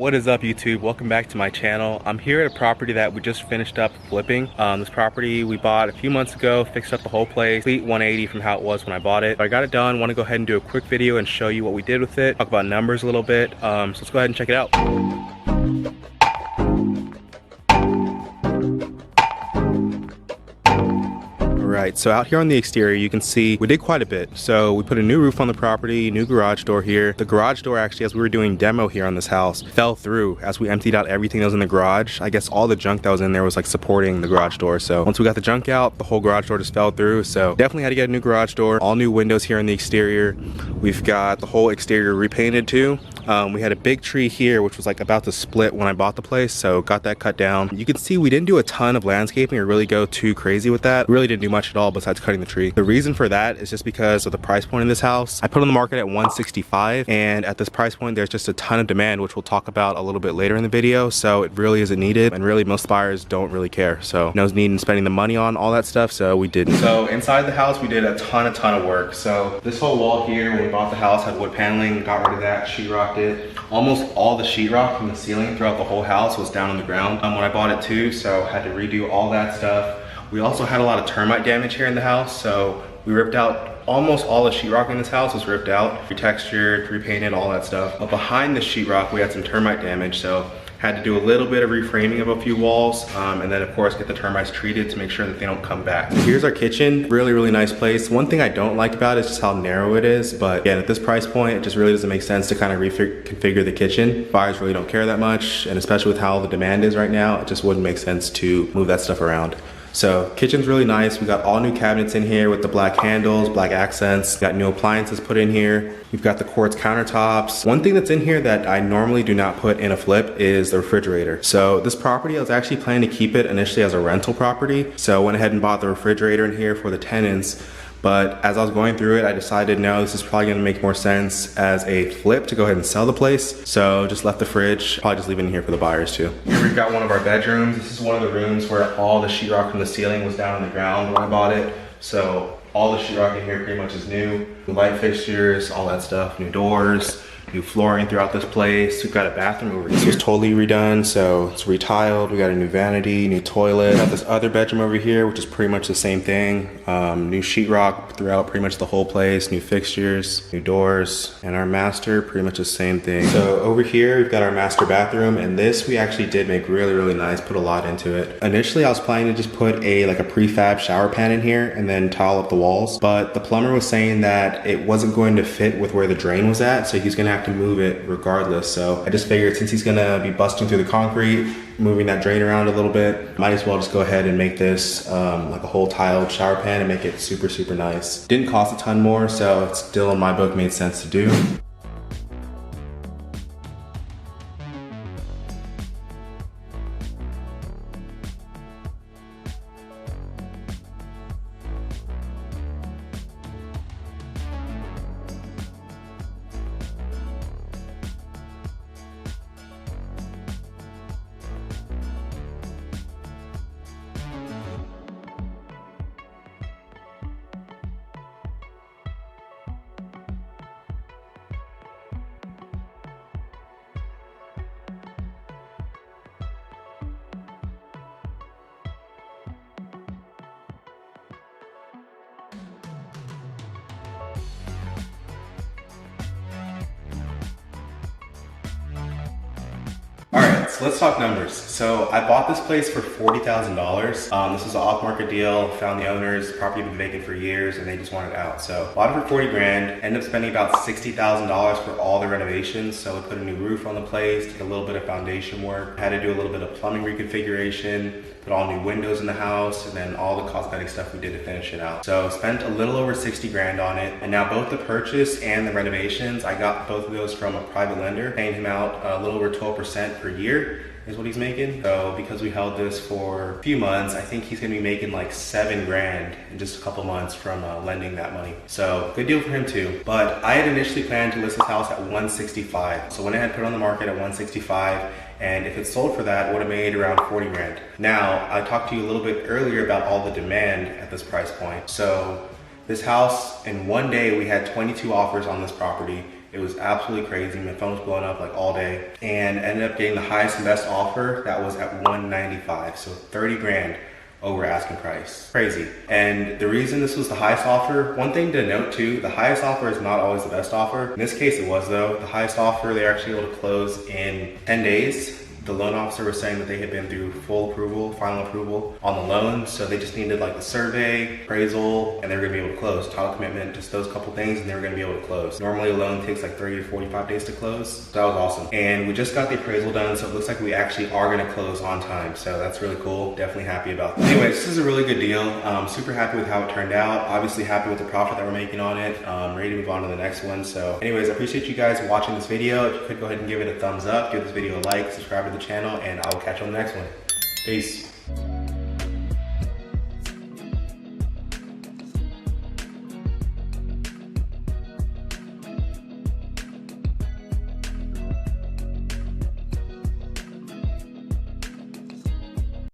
What is up, YouTube? Welcome back to my channel. I'm here at a property that we just finished up flipping. This property we bought a few months ago, fixed up the whole place, complete 180 from how it was when I bought it. So I got it done. Want to go ahead and do a quick video and show you what we did with it, talk about numbers a little bit. So let's go ahead and check it out. Right, so out here on the exterior, you can see we did quite a bit. So we put a new roof on the property, new garage door here. The garage door, actually, as we were doing demo here on this house, fell through as we emptied out everything that was in the garage. I guess all the junk that was in there was like supporting the garage door. So once we got the junk out, the whole garage door just fell through. So definitely had to get a new garage door, all new windows here on the exterior. We've got the whole exterior repainted too. We had a big tree here, which was like about to split when I bought the place, so got that cut down. You can see we didn't do a ton of landscaping or really go too crazy with that. We really didn't do much at all besides cutting the tree. The reason for that is just because of the price point in this house. I put it on the market at $165, and at this price point there's just a ton of demand, which we'll talk about a little bit later in the video. So it really isn't needed, and really most buyers don't really care. So no need in spending the money on all that stuff, so we didn't. So inside the house we did a ton of work. So this whole wall here when we bought the house had wood paneling, got rid of that, sheetrocked it. Almost all the sheetrock from the ceiling throughout the whole house was down on the ground when I bought it too, so had to redo all that stuff. We also had a lot of termite damage here in the house, so we ripped out almost all the sheetrock in this house was ripped out, retextured, repainted, all that stuff. But behind the sheetrock we had some termite damage, so had to do a little bit of reframing of a few walls, and then of course get the termites treated to make sure that they don't come back. Here's our kitchen, really nice place. One thing I don't like about it is just how narrow it is, but again, at this price point, it just really doesn't make sense to kind of reconfigure the kitchen. Buyers really don't care that much, and especially with how the demand is right now, it just wouldn't make sense to move that stuff around. So kitchen's really nice. We got all new cabinets in here with the black handles, black accents. Got new appliances put in here. We've got the quartz countertops. One thing that's in here that I normally do not put in a flip is the refrigerator. So this property, I was actually planning to keep it initially as a rental property. So I went ahead and bought the refrigerator in here for the tenants. But as I was going through it, I decided no, this is probably gonna make more sense as a flip to go ahead and sell the place. So just left the fridge, probably just leave it in here for the buyers too. Here we've got one of our bedrooms. This is one of the rooms where all the sheetrock from the ceiling was down on the ground when I bought it. So all the sheetrock in here pretty much is new. New light fixtures, all that stuff, new doors, new flooring throughout this place. We've got a bathroom over here. This was totally redone, so it's retiled. We got a new vanity, new toilet. Got this other bedroom over here, which is pretty much the same thing. New sheetrock throughout pretty much the whole place, new fixtures, new doors, and our master, pretty much the same thing. So over here, we've got our master bathroom, and this we actually did make really nice, put a lot into it. Initially, I was planning to just put a prefab shower pan in here and then tile up the walls, but the plumber was saying that it wasn't going to fit with where the drain was at, so he's gonna have to move it regardless. So I just figured since he's gonna be busting through the concrete, moving that drain around a little bit, might as well just go ahead and make this like a whole tiled shower pan and make it super nice. Didn't cost a ton more, so it still in my book made sense to do. Alright, so let's talk numbers. So I bought this place for $40,000. This was an off-market deal, found the owners, the property had been vacant for years and they just wanted out. So bought it for 40 grand, ended up spending about $60,000 for all the renovations. So we put a new roof on the place, did a little bit of foundation work, had to do a little bit of plumbing reconfiguration, put all new windows in the house, and then all the cosmetic stuff we did to finish it out. So spent a little over 60 grand on it. And now both the purchase and the renovations, I got both of those from a private lender, paying him out a little over 12% per year is what he's making. So because we held this for a few months, I think he's gonna be making like 7 grand in just a couple months from lending that money. So good deal for him too. But I had initially planned to list this house at 165. So when I had put it on the market at 165, and if it sold for that, it would have made around 40 grand. Now, I talked to you a little bit earlier about all the demand at this price point. So this house, in one day, we had 22 offers on this property, It was absolutely crazy. My phone was blowing up like all day, and ended up getting the highest and best offer that was at 195. So 30 grand over asking price. Crazy. And the reason this was the highest offer, one thing to note too, the highest offer is not always the best offer. In this case it was though. The highest offer, they're actually able to close in 10 days. The loan officer was saying that they had been through full approval, final approval on the loan. So they just needed like the survey, appraisal, and they were gonna be able to close. Title commitment, just those couple things, and they were gonna be able to close. Normally a loan takes like 30 to 45 days to close. So that was awesome. And we just got the appraisal done, so it looks like we actually are gonna close on time. So that's really cool. Definitely happy about that. Anyways, this is a really good deal. Super happy with how it turned out. Obviously happy with the profit that we're making on it. Ready to move on to the next one. So anyways, I appreciate you guys watching this video. If you could go ahead and give it a thumbs up, give this video a like, subscribe to the channel, and I will catch you on the next one. Peace.